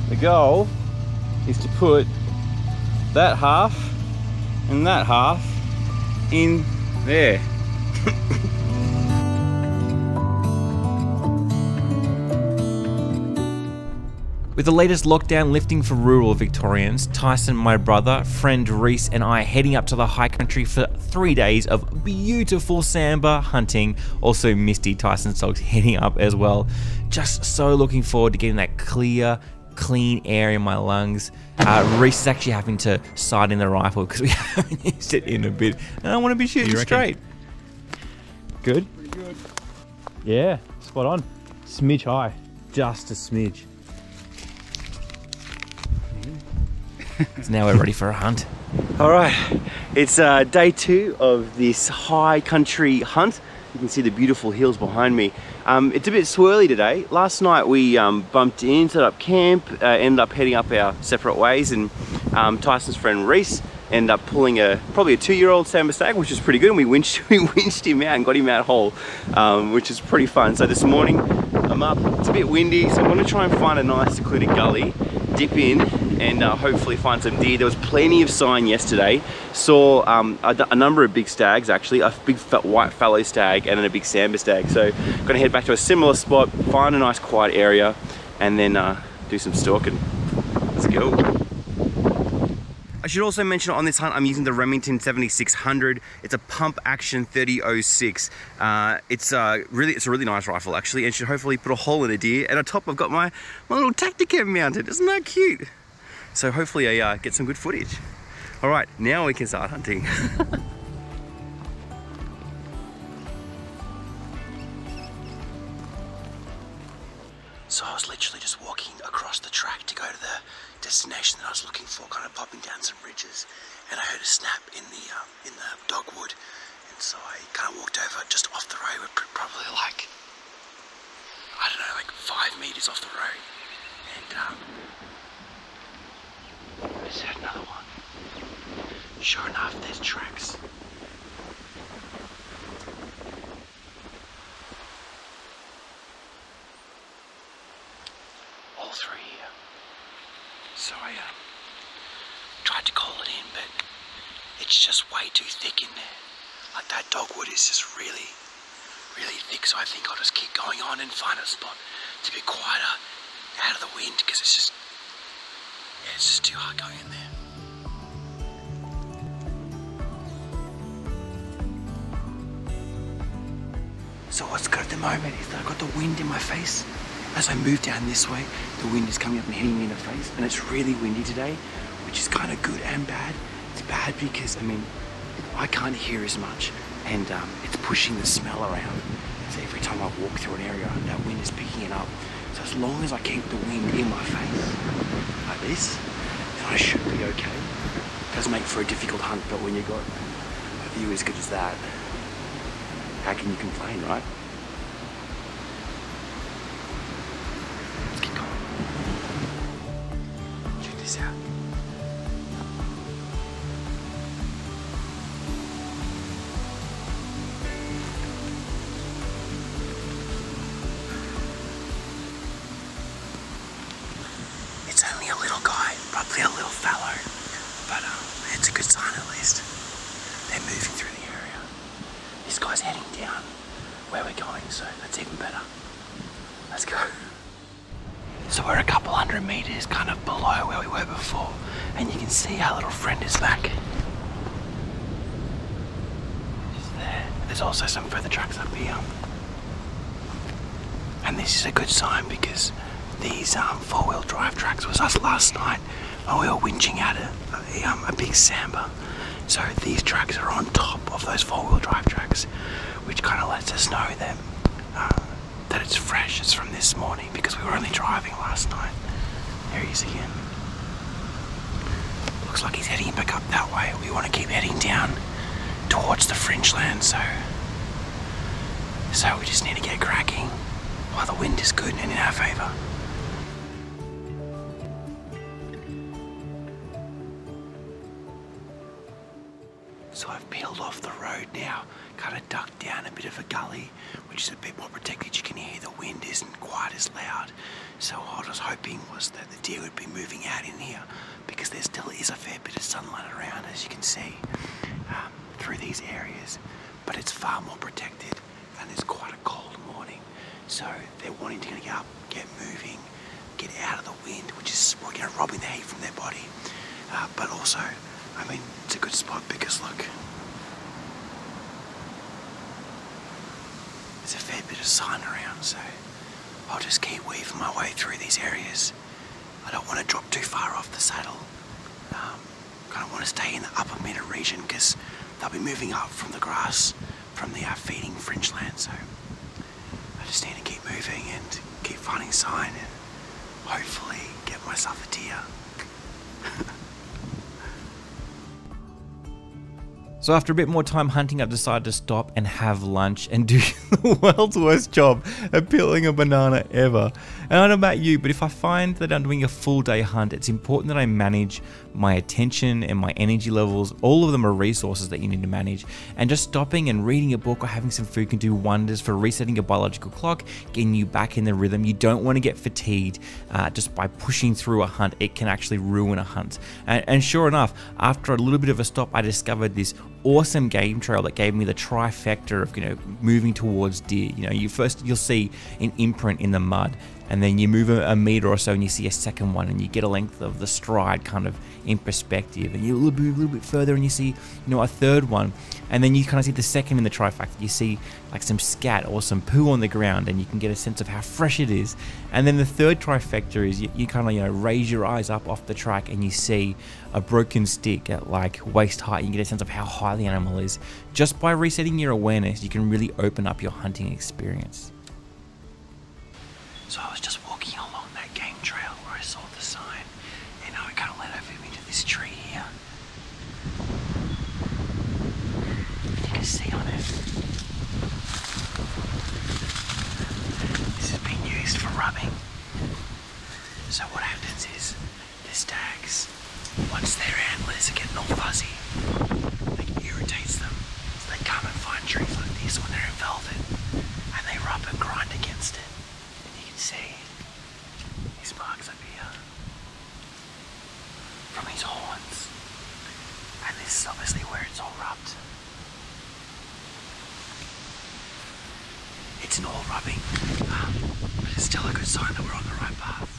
the goal is to put that half and that half in there. With the latest lockdown lifting for rural Victorians, Tyson, my brother, friend Reese and I heading up to the high country for 3 days of beautiful sambar hunting. Also Misty, Tyson's dog's heading up as well. Just so looking forward to getting that clear, clean air in my lungs. Reese is actually having to sight in the rifle because we haven't used it in a bit. And I want to be shooting straight. Good? Pretty good. Yeah, spot on. Smidge high. Just a smidge. So now we're ready for a hunt. All right, it's day 2 of this high country hunt. You can see the beautiful hills behind me. It's a bit swirly today. Last night we bumped in, set up camp, ended up heading up our separate ways, and Tyson's friend Reese ended up pulling probably a 2-year-old Sambar stag, which is pretty good, and we winched him out and got him out whole, which is pretty fun. So this morning I'm up, it's a bit windy, so I'm gonna try and find a nice secluded gully, dip in, and hopefully find some deer. There was plenty of sign yesterday. Saw a number of big stags actually, a big white fallow stag and then a big Sambar stag. So gonna head back to a similar spot, find a nice quiet area, and then do some stalking. Let's go. I should also mention on this hunt I'm using the Remington 7600. It's a pump action 3006. It's a really nice rifle actually, and should hopefully put a hole in a deer. And on top I've got my little Tacticam mounted. Isn't that cute? So hopefully I get some good footage. All right, now we can start hunting. So I was literally just walking across the track to go to the destination that I was looking for, kind of popping down some ridges, and I heard a snap in the dogwood, and so I kind of walked over just off the road. We're probably like, I don't know, like 5 meters off the road, and I just heard another one. Sure enough, there's tracks. All 3 here. So I tried to call it in, but it's just way too thick in there. Like that dogwood is just really, really thick, so I think I'll just keep going on and find a spot to be quieter, out of the wind, because it's just too hard going in there. So what's good at the moment is that I've got the wind in my face. As I move down this way, the wind is coming up and hitting me in the face, and it's really windy today, which is kind of good and bad. It's bad because, I mean, I can't hear as much, and it's pushing the smell around. So every time I walk through an area, that wind is picking it up. So as long as I keep the wind in my face, like this, then I should be okay. It does make for a difficult hunt, but when you've got a view as good as that, how can you complain, right? Let's keep going. Check this out. It's only a little guy, probably a little fallow, but it's a good sign at least. They're moving through the area. This guy's heading down where we're going, so that's even better. Let's go. So we're a couple 100 meters kind of below where we were before, and you can see our little friend is back. Just there. There's also some further tracks up here. And this is a good sign because these 4-wheel drive tracks was us last night when we were winching out a big Sambar. So these tracks are on top of those 4-wheel drive tracks, which kind of lets us know that it's fresh. It's from this morning because we were only driving last night. There he is again. Looks like he's heading back up that way. We want to keep heading down towards the fringe land, so we just need to get cracking while the wind is good and in our favour. So I've peeled off the road now, kind of ducked down a bit of a gully, which is a bit more protected. You can hear the wind isn't quite as loud. So what I was hoping was that the deer would be moving out in here, because there still is a fair bit of sunlight around, as you can see, through these areas. But it's far more protected, and it's quite a cold morning. So they're wanting to get up, get moving, get out of the wind, which is robbing the heat from their body. But also, I mean, it's a good spot because look, there's a fair bit of sun around, so I'll just keep weaving my way through these areas. I don't want to drop too far off the saddle. Kind of want to stay in the upper middle region because they'll be moving up from the grass, from the feeding fringe land. So I just need to keep moving and keep finding sign and hopefully get myself a deer. So after a bit more time hunting, I decided to stop and have lunch and do the world's worst job at peeling a banana ever. And I don't know about you, but if I find that I'm doing a full day hunt, it's important that I manage my attention and my energy levels. All of them are resources that you need to manage. And just stopping and reading a book or having some food can do wonders for resetting your biological clock, getting you back in the rhythm. You don't want to get fatigued just by pushing through a hunt. It can actually ruin a hunt. And sure enough, after a little bit of a stop, I discovered this awesome game trail that gave me the trifecta of moving towards deer. You'll see an imprint in the mud, and then you move a meter or so and you see a second one, and you get a length of the stride kind of in perspective, and you move a little bit further and you see a third one, and then you kind of see the second in the trifecta. You see like some scat or some poo on the ground, and you can get a sense of how fresh it is. And then the third trifecta is you kind of raise your eyes up off the track and you see a broken stick at like waist height. You get a sense of how high the animal is. Just by resetting your awareness, you can really open up your hunting experience. So I was just walking along that game trail where I saw the sign, and it kind of led over me to this tree here. You can see on it, this has been used for rubbing. So what happens is, the stags, once their antlers are getting all fuzzy, it irritates them. So they come and find trees like this when they're in velvet, and they rub and grind against it. See these marks up here from his horns, and this is obviously where it's all rubbed. It's an all rubbing, but it's still a good sign that we're on the right path.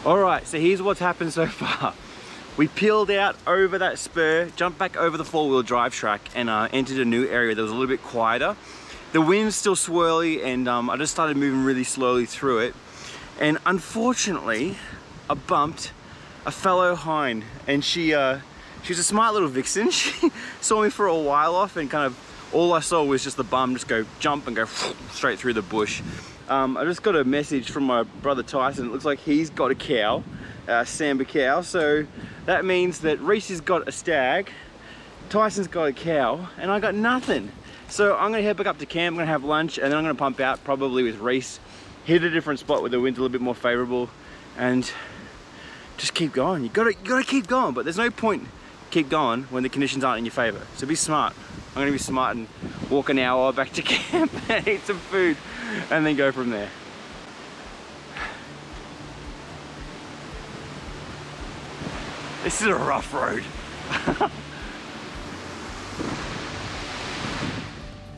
Alright, so here's what's happened so far. We peeled out over that spur, jumped back over the four-wheel drive track, and entered a new area that was a little bit quieter. The wind's still swirly, and I just started moving really slowly through it. And unfortunately, I bumped a fellow hind, and she was a smart little vixen. She saw me for a while off, and kind of all I saw was just the bum just go jump and go straight through the bush. I just got a message from my brother Tyson. It looks like he's got a cow, a Sambar cow. So that means that Reese has got a stag, Tyson's got a cow, and I got nothing. So I'm gonna head back up to camp, I'm gonna have lunch, and then I'm gonna pump out probably with Reese, hit a different spot where the wind's a little bit more favorable, and just keep going. You gotta keep going, but there's no point keep going when the conditions aren't in your favor. So be smart. I'm gonna be smart and walk an hour back to camp and eat some food, and then go from there. This is a rough road.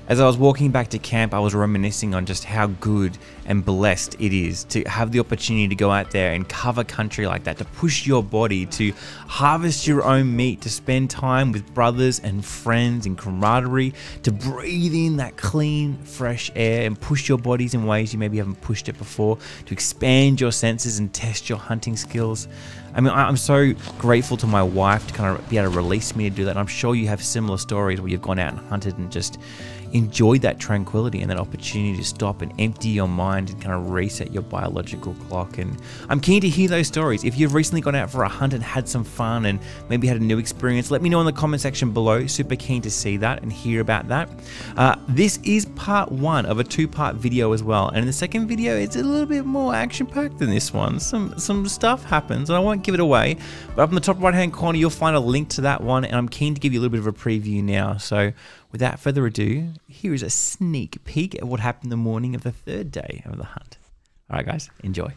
As I was walking back to camp, I was reminiscing on just how good and blessed it is to have the opportunity to go out there and cover country like that, to push your body, to harvest your own meat, to spend time with brothers and friends in camaraderie, to breathe in that clean, fresh air and push your bodies in ways you maybe haven't pushed it before, to expand your senses and test your hunting skills. I mean, I'm so grateful to my wife to kind of be able to release me to do that. And I'm sure you have similar stories where you've gone out and hunted and just, enjoyed that tranquility and that opportunity to stop and empty your mind and kind of reset your biological clock. And I'm keen to hear those stories. If you've recently gone out for a hunt and had some fun and maybe had a new experience, let me know in the comment section below. Super keen to see that and hear about that. This is part 1 of a 2-part video as well, and in the second video it's a little bit more action-packed than this one. Some stuff happens and I won't give it away, but up in the top right hand corner you'll find a link to that one, and I'm keen to give you a little bit of a preview now. So without further ado, here is a sneak peek at what happened the morning of the 3rd day of the hunt. Alright guys, enjoy.